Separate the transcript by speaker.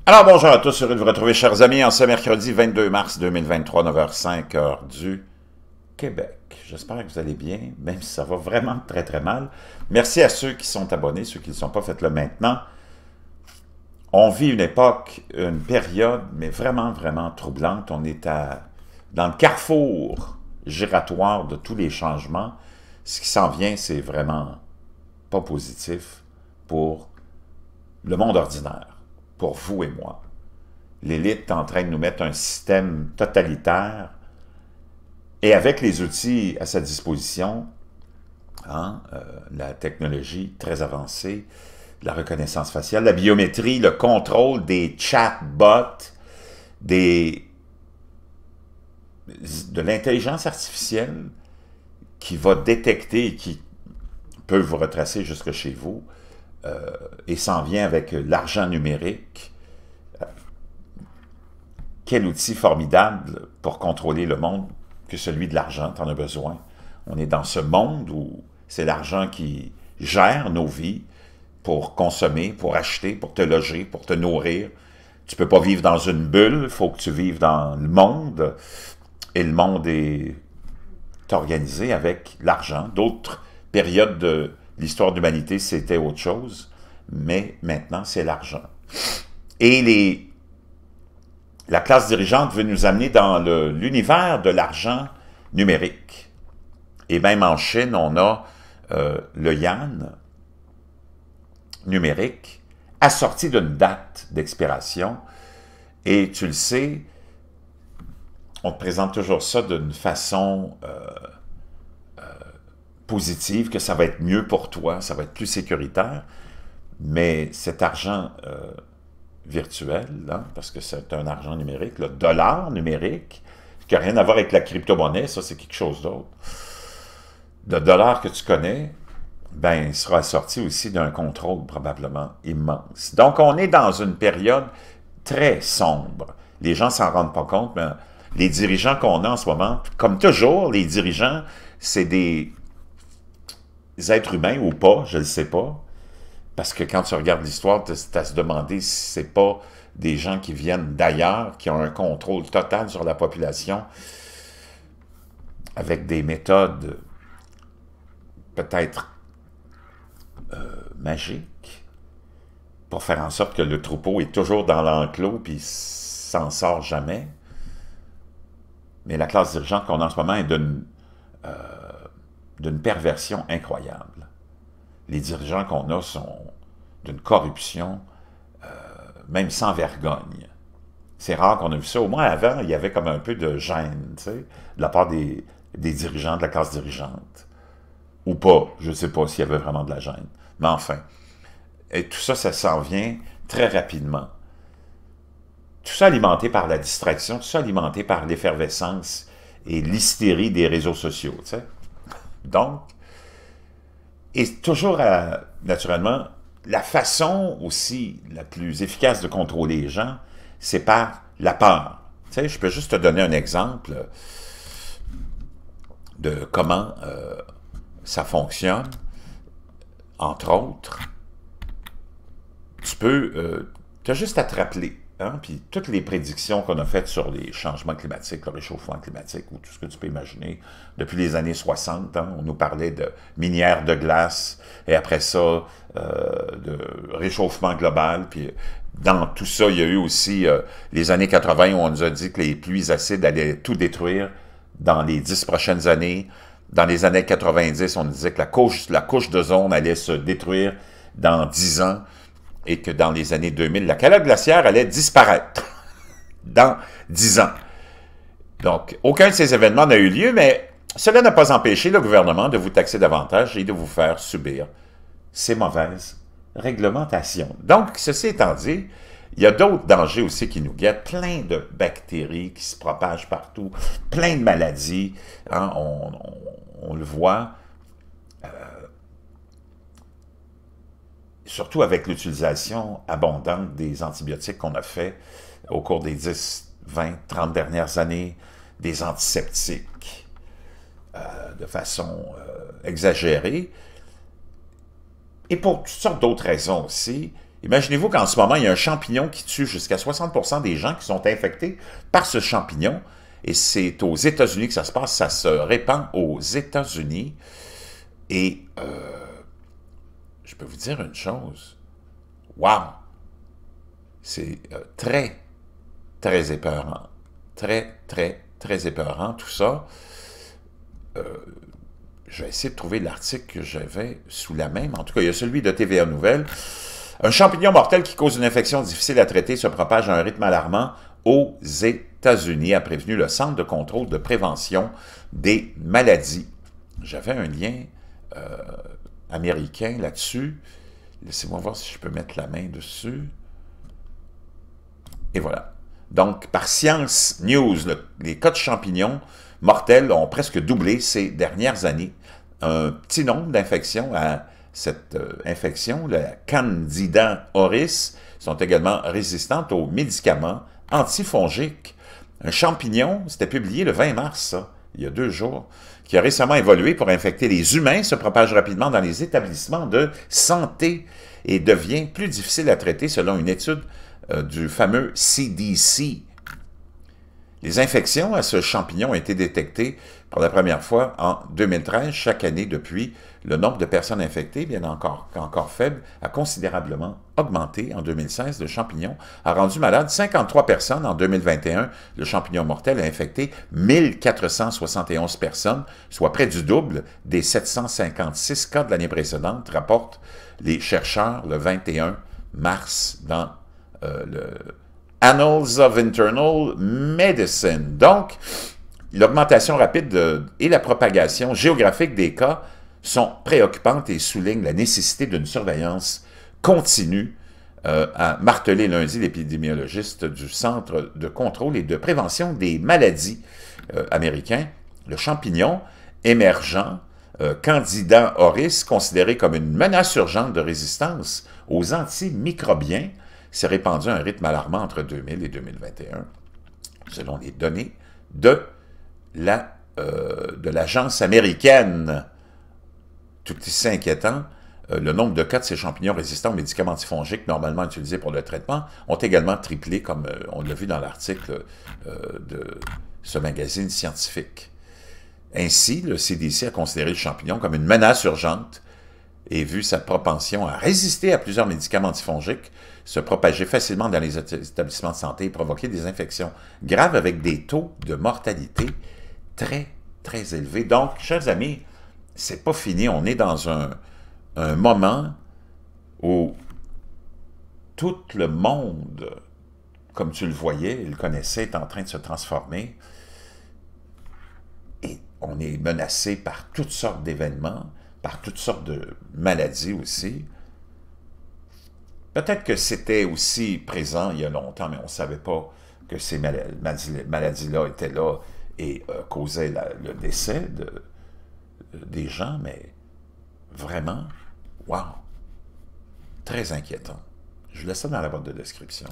Speaker 1: Alors bonjour à tous, heureux de vous retrouver chers amis en ce mercredi 22 mars 2023, 9h05, heure du Québec. J'espère que vous allez bien, même si ça va vraiment très très mal. Merci à ceux qui sont abonnés, ceux qui ne le sont pas, faites-le maintenant. On vit une époque, une période, mais vraiment vraiment troublante. On est dans le carrefour giratoire de tous les changements. Ce qui s'en vient, c'est vraiment pas positif pour le monde ordinaire. Pour vous et moi. L'élite est en train de nous mettre un système totalitaire et avec les outils à sa disposition, la technologie très avancée, la reconnaissance faciale, la biométrie, le contrôle des chatbots, de l'intelligence artificielle qui va détecter et qui peut vous retracer jusque chez vous, et s'en vient avec l'argent numérique. Quel outil formidable pour contrôler le monde que celui de l'argent, tu en as besoin. On est dans ce monde où c'est l'argent qui gère nos vies pour consommer, pour acheter, pour te loger, pour te nourrir. Tu ne peux pas vivre dans une bulle, il faut que tu vives dans le monde. Et le monde est organisé avec l'argent. D'autres périodes de l'histoire de l'humanité, c'était autre chose, mais maintenant, c'est l'argent. Et la classe dirigeante veut nous amener dans l'univers de l'argent numérique. Et même en Chine, on a le yuan numérique assorti d'une date d'expiration. Et tu le sais, on te présente toujours ça d'une façon positive, que ça va être mieux pour toi, ça va être plus sécuritaire, mais cet argent virtuel, parce que c'est un argent numérique, le dollar numérique, qui n'a rien à voir avec la crypto-monnaie, ça c'est quelque chose d'autre. Le dollar que tu connais, ben, il sera assorti aussi d'un contrôle probablement immense. Donc on est dans une période très sombre. Les gens ne s'en rendent pas compte, mais les dirigeants qu'on a en ce moment, comme toujours, les dirigeants, c'est des êtres humains ou pas, je ne le sais pas. Parce que quand tu regardes l'histoire, tu as à se demander si ce n'est pas des gens qui viennent d'ailleurs, qui ont un contrôle total sur la population, avec des méthodes peut-être magiques, pour faire en sorte que le troupeau est toujours dans l'enclos puis s'en sort jamais. Mais la classe dirigeante qu'on a en ce moment est d'une perversion incroyable. Les dirigeants qu'on a sont d'une corruption, même sans vergogne. C'est rare qu'on a vu ça. Au moins avant, il y avait comme un peu de gêne, tu sais, de la part des dirigeants de la classe dirigeante. Ou pas, je ne sais pas s'il y avait vraiment de la gêne. Mais enfin, et tout ça, ça s'en vient très rapidement. Tout ça alimenté par la distraction, tout ça alimenté par l'effervescence et l'hystérie des réseaux sociaux, tu sais. Donc, et toujours, naturellement, la façon aussi la plus efficace de contrôler les gens, c'est par la peur. Tu sais, je peux juste te donner un exemple de comment ça fonctionne. Entre autres, tu as juste à te rappeler, puis toutes les prédictions qu'on a faites sur les changements climatiques, le réchauffement climatique, ou tout ce que tu peux imaginer, depuis les années 60, on nous parlait de minières de glace, et après ça, de réchauffement global, puis dans tout ça, il y a eu aussi les années 80 où on nous a dit que les pluies acides allaient tout détruire dans les 10 prochaines années. Dans les années 90, on nous disait que la couche d'ozone allait se détruire dans 10 ans, et que dans les années 2000, la calotte glaciaire allait disparaître dans 10 ans. Donc, aucun de ces événements n'a eu lieu, mais cela n'a pas empêché le gouvernement de vous taxer davantage et de vous faire subir ces mauvaises réglementations. Donc, ceci étant dit, il y a d'autres dangers aussi qui nous guettent, plein de bactéries qui se propagent partout, plein de maladies, on le voit, surtout avec l'utilisation abondante des antibiotiques qu'on a fait au cours des 10, 20, 30 dernières années, des antiseptiques de façon exagérée, et pour toutes sortes d'autres raisons aussi. Imaginez-vous qu'en ce moment, il y a un champignon qui tue jusqu'à 60% des gens qui sont infectés par ce champignon. Et c'est aux États-Unis que ça se passe, ça se répand aux États-Unis. Et je peux vous dire une chose. Wow! C'est très, très épeurant. Très, très, très épeurant, tout ça. Je vais essayer de trouver l'article que j'avais sous la main. En tout cas, il y a celui de TVA Nouvelles. Un champignon mortel qui cause une infection difficile à traiter se propage à un rythme alarmant aux États-Unis, a prévenu le Centre de contrôle de prévention des maladies. J'avais un lien américain là-dessus. Laissez-moi voir si je peux mettre la main dessus. Et voilà. Donc, par Science News, les cas de champignons mortels ont presque doublé ces dernières années. Un petit nombre d'infections à cette infection, la Candida auris, sont également résistantes aux médicaments antifongiques. Un champignon, c'était publié le 20 mars, ça, il y a 2 jours, qui a récemment évolué pour infecter les humains, se propage rapidement dans les établissements de santé et devient plus difficile à traiter selon une étude du fameux CDC. Les infections à ce champignon ont été détectées pour la première fois en 2013. Chaque année depuis, le nombre de personnes infectées, bien encore faible, a considérablement augmenté. En 2016, le champignon a rendu malade 53 personnes. En 2021, le champignon mortel a infecté 1471 personnes, soit près du double des 756 cas de l'année précédente, rapportent les chercheurs le 21 mars dans le Annals of Internal Medicine. Donc, l'augmentation rapide et la propagation géographique des cas sont préoccupantes et soulignent la nécessité d'une surveillance continue, a martelé lundi l'épidémiologiste du Centre de contrôle et de prévention des maladies américain. Le champignon émergent, Candida auris, considéré comme une menace urgente de résistance aux antimicrobiens, s'est répandu à un rythme alarmant entre 2000 et 2021, selon les données de l'agence américaine. Tout ici inquiétant, le nombre de cas de ces champignons résistants aux médicaments antifongiques normalement utilisés pour le traitement ont également triplé, comme on l'a vu dans l'article de ce magazine scientifique. Ainsi, le CDC a considéré le champignon comme une menace urgente et vu sa propension à résister à plusieurs médicaments antifongiques, se propager facilement dans les établissements de santé et provoquer des infections graves avec des taux de mortalité très, très élevés. Donc, chers amis, c'est pas fini. On est dans un moment où tout le monde, comme tu le voyais, il le connaissait, est en train de se transformer. Et on est menacé par toutes sortes d'événements, par toutes sortes de maladies aussi. Peut-être que c'était aussi présent il y a longtemps, mais on ne savait pas que ces maladies-là étaient là et causaient le décès des gens, mais vraiment, wow, très inquiétant. Je vous laisse ça dans la boîte de description.